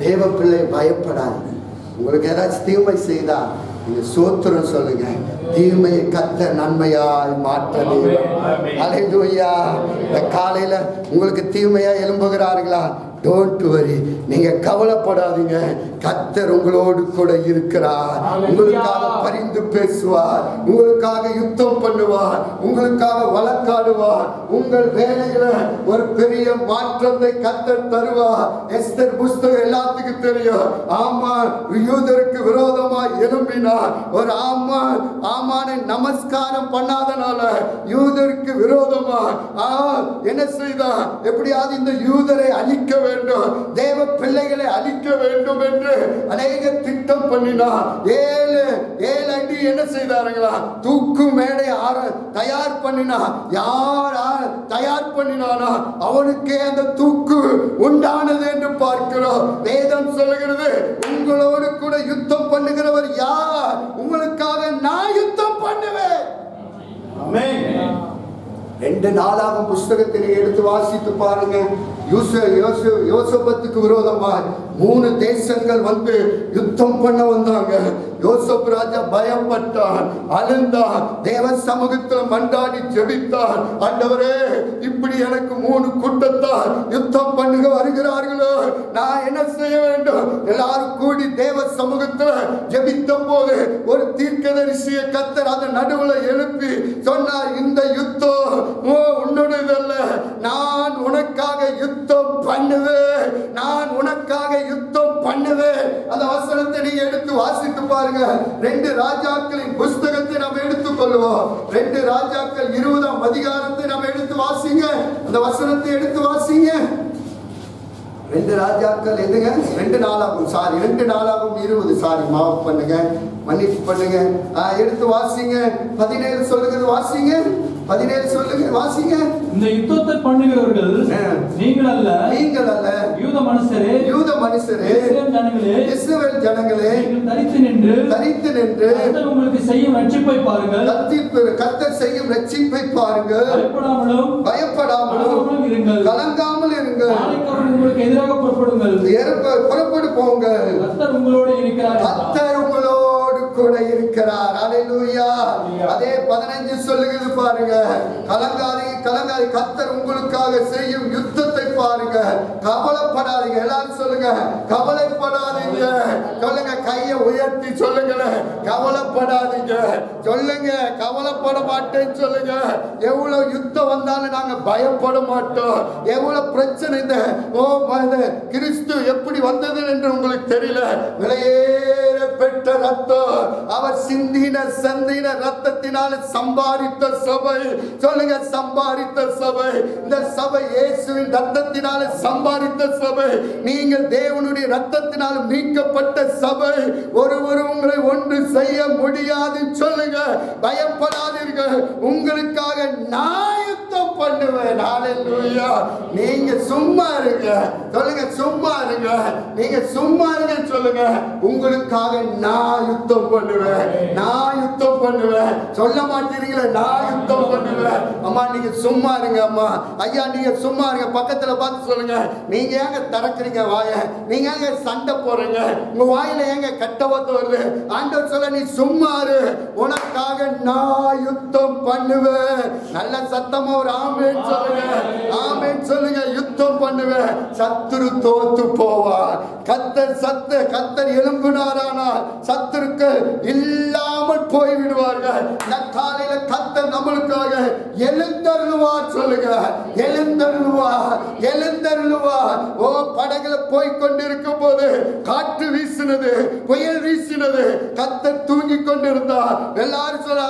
தேவ பிள்ளை, பயப்படாது. உங்களுக்கு ஏதாச்சும் தீமை செய்தா நீங்க சோத்திரம் சொல்லுங்க. தீமையை கர்த்தர் நன்மையாய் மாற்ற தேவன். ஹல்லேலூயா. இந்த காலையில உங்களுக்கு தீமையா எழும்புகிறார்களா? டோன்ட் வரி, நீங்க கவலைப்படாதீங்க. கர்த்தர் உங்களோடு கூட இருக்கிறார். உங்களுக்காக பரிந்து பேசுவார், உங்களுக்காக யுத்தம் பண்ணுவார், உங்களுக்காக வழக்காடுவார். உங்கள் வேலையில ஒரு பெரிய மாற்றத்தை கர்த்தர் தருவார். எஸ்தர் புஸ்தகம் எல்லாத்துக்கும் தெரியும். ஆமான் யூதருக்கு விரோதமாய் எழும்பினார். ஒரு ஆமானை நமஸ்காரம் பண்ணாதனால யூதருக்கு விரோதமா என்ன செய்தார்? எப்படியாவது இந்த யூதரை அழிக்க வேண்டும், தேவ பிள்ளைகளை அழிக்க வேண்டும் என்று அநேக திட்டம் பண்ணினார். 7 அடி என்ன செய்தார்களா? தூக்கு மேடை தயார் பண்ணினா. யார் தயார் பண்ணினானா அவனுக்கே அந்த தூக்கு உண்டானது என்று பார்க்கிறோம். வேதம் சொல்லுகிறது, உங்களோடு கூட யுத்தம் பண்ணுகிறவர் யார்? உங்களுக்காக நான் யுத்தம் பண்ணுவேன். ஆமென். 2 நாளாகும் புஸ்தகத்தினை எடுத்து வாசித்து பாருங்க. யோசேப்புக்கு விரோதமாக 3 தேசங்கள் வந்து யுத்தம் பண்ண வந்தாங்க. யோசேப்பு ராஜா பயப்பட்டான், அழுந்தான், தேவ சமூகத்தில் மன்றாடி ஜெபித்தான். ஆண்டவரே, இப்படி எனக்கு 3 கூட்டத்தார் யுத்தம் பண்ணுக வருகிறார்களோ, நான் என்ன செய்ய வேண்டும்? எல்லாரும் கூடி தேவ சமூகத்தில் ஜெபித்த போது ஒரு தீர்க்கதரிசியை கர்த்தர் அந்த நடுவுல எழுப்பி சொன்னார், இந்த யுத்தம் உன்னுடையதல்ல, நான் உனக்காக யுத்தம் பண்ணுவேன், நான் உனக்காக யுத்தம் பண்ணுவேன். அந்த வசனத்தை நீங்க எடுத்து வாசித்து பாருங்க. 2 ராஜாக்களின் புஸ்தகத்தை நாம் எடுத்துக் கொள்வோம். 2 ராஜாக்கள் 20ஆம் அதிகாரத்தை நாம் எடுத்து வாசிங்க. அந்த வசனத்தை எடுத்து வாசிங்க. 2 ராஜாக்கள் எதுங்க? 2 நாளாகும் 20 மாவு பண்ணுங்க, மன்னிப்பு பண்ணுங்க. எடுத்து வாசிங்க. 17 சொல்லுங்க, வாசிங்க. 17 சொல்லுங்க, வாசிங்க. இந்த யுத்தத்தை பண்ணுகிறவர்கள் நீங்கள் அல்ல, நீங்கள் அல்ல, யூத மனுஷரே, இஸ்ரவேல் ஜனங்களே, நீங்கள் தரித்து நின்று கர்த்தர் உங்களுக்கு செய்யும் ரட்சிப்பை பாருங்கள். கர்த்தர் செய்யும் ரட்சிப்பை பாருங்கள். பயப்படாமலும் இருங்கள், கலங்காமல் இருங்கள். உங்களுக்கு எதிராக புறப்படு போங்க. கர்த்தர் உங்களோடு இருக்கிறார். கர்த்தர் உங்களோடு கூட இருக்கிறார். ஹல்லேலூயா. அதே 15 சொல்லுகிறது பாருங்க. கலங்காரி கர்த்தர் உங்களுக்காக செய்யும் யுத்தத்தை பாருங்க. கவலைப்படாதீங்க. எல்லாரும் சொல்லுங்க, கவலைப்படாதீங்க. சொல்லுங்க, கையை உயர்த்தி சொல்லுங்களேன், கவலைப்படாதீங்க. சொல்லுங்க, கவலைப்பட மாட்டேன்னு சொல்லுங்க. எவ்வளவு யுத்தம் வந்தாலும் நாங்க பயப்பட மாட்டோம். எவ்வளவு பிரச்சனை இந்த கிறிஸ்து எப்படி வந்தது என்று உங்களுக்கு தெரியல. விலையேற பெற்ற ரத்தம், அவர் சிந்தின ரத்தத்தினால சம்பாதித்த சபை. சொல்லுங்க, சம்பாதித்த சபை. இந்த சபை இயேசுவின் ரத்தத்தினால சம்பாதித்த சபை. நீங்கள் தேவனுடைய ரத்தத்தினால் மீட்கப்பட்ட சபை. ஒருவரும் உங்களை ஒன்று செய்ய முடியாது. சொல்லுங்க, பயப்படாதீர்கள். உங்களுக்காக நான் யுத்தம் பண்ணுவேன். ஹல்லேலூயா. நீங்க சும்மா இருங்க. சொல்லுங்க, சும்மா இருங்க. நீங்க சும்மா இருங்க. சொல்லுங்க, உங்களுக்காக நான் யுத்தம் பண்ணுவேன். நான் யுத்தம் பண்ணுவேன். சொல்ல மாட்டீங்களா? நான் யுத்தம் பண்ணுவேன். அம்மா நீங்க சும்மா இருங்க. அம்மா, ஐயா நீங்க சும்மா இருங்க. பக்கத்துல பார்த்து சொல்லுங்க, நீங்க ஏங்க திறக்கிறீங்க வாய? நீங்க ஏங்க சண்டை போறீங்க? உங்க வாயில ஏங்க கெட்ட வார்த்தை வருது? ஆண்டவர் சொல்ல, நீ சும்மா இரு, உனக்காக நான் யுத்தம் பண்ணுவேன். நல்ல சத்தமா ஒரு ஆமென் சொல்லுங்க. ஆமென் சொல்லுங்க. யுத்தம் பண்ணுவேன். சத்துரு தோத்து போவா. கர்த்தர் எழும்பினாரானால் சத்துருக்கள் இல்லாமல் போய்விடுவார்கள். இந்த காலையில கர்த்தர் நம்மளுக்காக எழுந்தருளுவார். சொல்லுங்க, எழுந்தருளுவார், எழுந்தருளுவார். ஓ, படகுல போய் கொண்டிருக்கும் போது காற்று வீசினது, புயல் வீசினது, கர்த்தர் தூங்கி கொண்டிருந்தார். எல்லாரும் சொல்ல,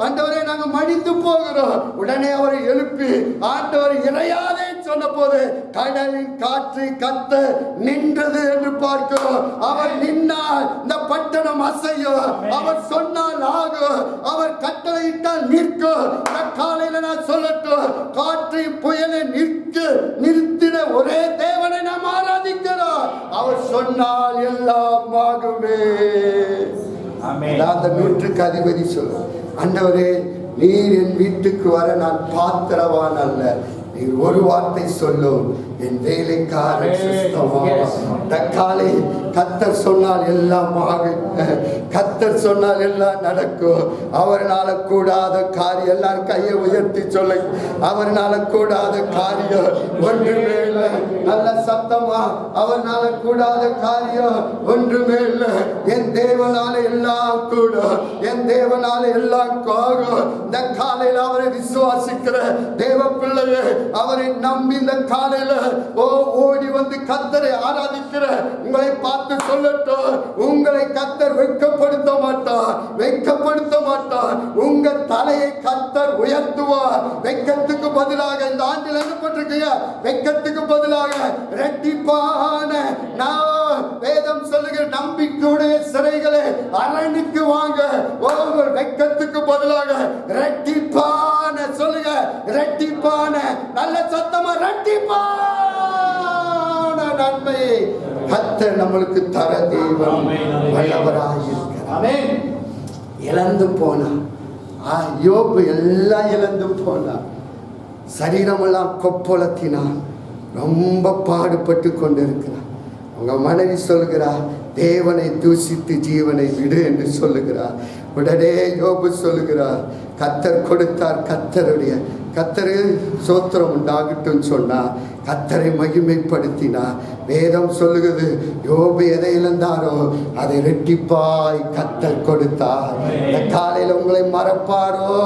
ஆண்டவரே நாங்க மடிந்து போகிறோம். உடனே அவரை எழுப்பி ஆண்டவர் இறையாதே சொன்ன போது கடலின் காற்று கர்த்தர் நின்றது என்று பார்க்கிறோம். அவர் நின்னால் இந்த பட்டணம் அசையும். அவர் சொன்னால் ஆகும். அவர் கட்டளையிட்டால் நிற்கும். காலையில நான் சொல்லட்டும், காற்றை புயலை நிறுத்தின ஒரே தேவனை நாம் ஆராதிக்கிறோம். அவர் சொன்னால் எல்லாம் ஆகுமே. அந்த 100க்கு அதிபதி சொல்ல, ஆண்டவரே நீர் என் வீட்டுக்கு வர நான் பாத்திரவான் அல்ல. நீர் ஒரு வார்த்தை சொல்லும், என் வேலைக்காரன் காலை கர்த்தர் சொன்னால் எல்லாம் ஆகும். கர்த்தர் சொன்னால் எல்லாம் நடக்கும். அவர்னால கூடாத காரியம், எல்லாம் கையை உயர்த்தி சொல்லுங்க, அவர்னால கூடாத காரியம் ஒன்றுமே இல்லை. நல்ல சத்தமா, அவர்னால கூடாத காரியம் ஒன்றுமே இல்லை. என் தேவனால எல்லாம் கூடும். என் தேவனால எல்லாம் ஆகும். இந்த காலையில் அவரை விசுவாசிக்கிற தேவ பிள்ளையே, அவரை நம்பி இந்த காலையில ஓடி வந்து கர்த்தரை ஆராதிக்கிற உங்களை பார்த்து சொல்லட்டும், உங்களை கர்த்தர் வெட்கப்படுத்த மாட்டார், வெட்கப்படுத்த மாட்டார். உங்க தலையை கர்த்தர் உயர்த்துவார். வெட்கத்துக்கு பதிலாக இந்த ஆண்டில் எழுதப்பட்டிருக்கீங்க, வெட்கத்துக்கு பதிலாக இரட்டிப்பான வேதம் சொல்லுகிற நம்பிக்கையுடைய சிறைகளை அரணுக்கு வாங்க. உங்கள் வெட்கத்துக்கு பதிலாக இரட்டிப்பான சொல்லுங்க, இரட்டிப்பான நல்ல சத்தமா இரட்டிப்பான நன்மையை கர்த்தர் நம்மளுக்கு தர தேவன் வல்லவராயிருக்கிறார். இழந்து போனா யோபு எல்லாம் இழந்து போனா, சரீரமெல்லாம் கொப்பளத்தினான், ரொம்ப பாடுபட்டு கொண்டிருக்கிறான். உங்க மனைவி சொல்லுகிறார், தேவனை தூசித்து ஜீவனை விடு என்று சொல்லுகிறார். உடனே யோபு சொல்லுகிறார், கர்த்தர் கொடுத்தார், கர்த்தரு சோத்திரம் உண்டாகட்டும் சொன்னா, கர்த்தரை மகிமைப்படுத்தினார். வேதம் சொல்லுகிறது, யோபு எதை இழந்தாரோ அதை இரட்டிப்பாய் கர்த்தர் கொடுத்தார். இந்த காலையில உங்களை மறப்பாரோ?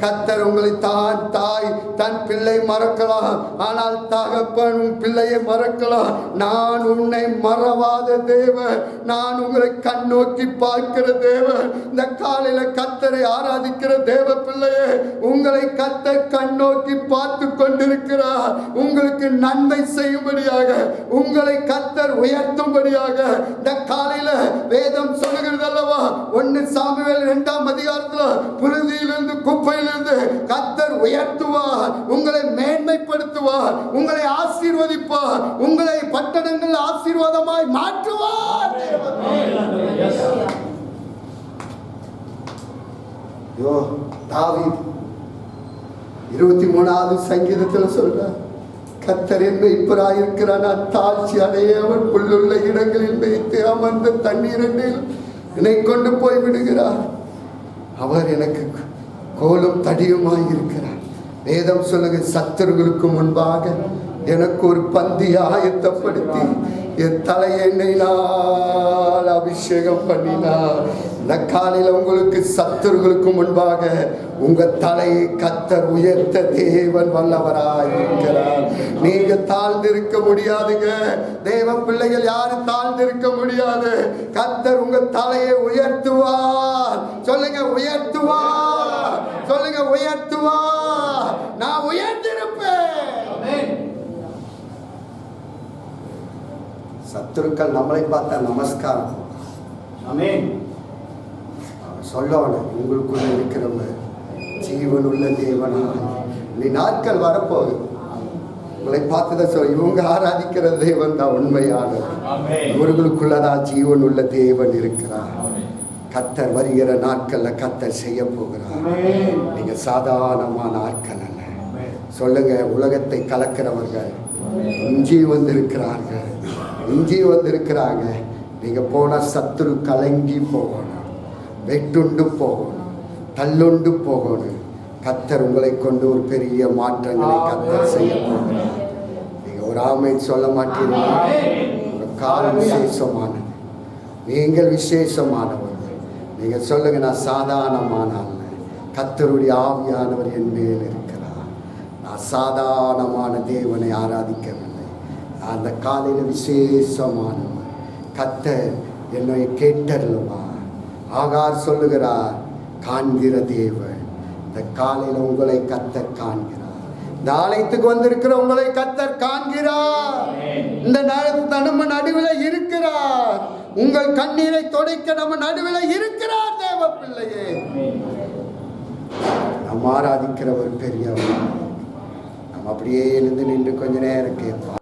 கர்த்தர் உங்களை தாய் தன் பிள்ளை மறக்கலாம், ஆனால் தகப்பன் பிள்ளையை மறக்கலாம். நான் உன்னை மறவாத தேவன், நான் உங்களை கண்ணோக்கி பார்க்கிற தேவன். இந்த காலையில கர்த்தரை ஆராதிக்கிற தேவ பிள்ளையே, உங்களை கர்த்தர் கண்ணோக்கி பார்த்து கொண்டிருக்கிறார். உங்களுக்கு நன்மை செய்யும்படியாக, உங்களை கர்த்தர் உயர்த்தும்படியாக. இந்த காலையில வேதம் சொல்லுகிறது அல்லவா, 1 சாமுவேல் 2ஆம் அதிகாரத்துல, புழுதியிலிருந்து குப்பையிலிருந்து கர்த்தர் உயர்த்துவார், உங்களை மேன்மைப்படுத்துவார், உங்களை ஆசீர்வதிப்பார், உங்களை பட்டணங்கள் ஆசீர்வாதமாய் மாற்றுவார். தாவீது 23வது சங்கீதத்தில் சொல்றார், கர்த்தர் என் மேய்ப்பராயிருக்கிறார், நான் தாழ்ச்சி அடைய அவன் புல்லுள்ள இடங்களில் மேய்த்து அமர்ந்த தண்ணீரில் என்னை கொண்டு போய் விடுகிறார். அவர் எனக்கு கோலும் தடியுமாய் இருக்கிறார். வேதம் சொல்லுங்க, சத்துருகளுக்கு முன்பாக எனக்கு ஒரு பந்தி ஆயத்தப்படுத்தி என் தலையெண்ணெயினால் அபிஷேகம் பண்ணினார். இந்த காலையில் உங்களுக்கு சத்துருகளுக்கு முன்பாக உங்க தலையை கர்த்தர் உயர்த்த தேவன் வல்லவராய் இருக்கிறார். நீங்க தாழ்ந்திருக்க முடியாதுங்க. தேவ பிள்ளைகள் யாரும் தாழ்ந்திருக்க முடியாது. கர்த்தர் உங்க தலையை உயர்த்துவார். சொல்லுங்க உயர்த்துவார். சொல்லுங்க உயர்த்துவார். நான் உயர்ந்திருப்பேன். சத்துருக்கள் நம்மளை பார்த்தா நமஸ்காரம் சொல்லணும். உங்களுக்குள்ள இருக்கிறவங்க ஜீவனுள்ள தேவனாக நீ நாட்கள் வரப்போகுது. உங்களை பார்த்துதான் சொல்ல, இவங்க ஆராதிக்கிற தேவன் தான் உண்மையான. இவர்களுக்குள்ளதான் ஜீவன் உள்ள தேவன் இருக்கிறார். கர்த்தர் வருகிற நாட்கள்ல கர்த்தர் செய்ய போகிறார். நீங்க சாதாரணமான ஆட்கள் அல்ல. சொல்லுங்க, உலகத்தை கலக்கிறவர்கள் இஞ்சி வந்திருக்கிறார்கள். இஞ்சி வந்திருக்கிறாங்க. நீங்க போன சத்துரு கலங்கி போகணும், வெட்டுண்டு போகணும், தள்ளுண்டு போகணும். கர்த்தர் உங்களை கொண்டு ஒரு பெரிய மாற்றங்களை கர்த்தர் செய்ய போகிறார். நீங்க ஒரு ஆமென் சொல்ல மாட்டீங்களா? ஒரு காலம் விசேஷமானது. நீங்கள் விசேஷமானவர்கள். நீங்க சொல்லுங்க, நான் சாதாரணமான அல்ல. கர்த்தருடைய ஆவியானவர் என் மேல் இருக்கிறார். நான் சாதாரணமான தேவனை ஆராதிக்கவில்லை. நான் அந்த காலையில் விசேஷமானவர். கர்த்தர் என்னை கேட்டருளுவா. ஆகார் சொல்லுகிறார், காண்கிற தேவன். இந்த காலையில் உங்களை கர்த்தர் காண்கிறார். இந்த ஆலயத்துக்கு வந்திருக்கிற உங்களை கர்த்தர் காண்கிறார். இந்த நேரத்தில் நம்ம நடுவில் இருக்கிறார். உங்கள் கண்ணீரை துடைக்க நம்ம நடுவில் இருக்கிறார். தேவ பிள்ளையே, நம்ம ஆராதிக்கிறவர் பெரியவர். நம்ம அப்படியே எழுந்து நின்று கொஞ்ச நேரம் கேட்போம்.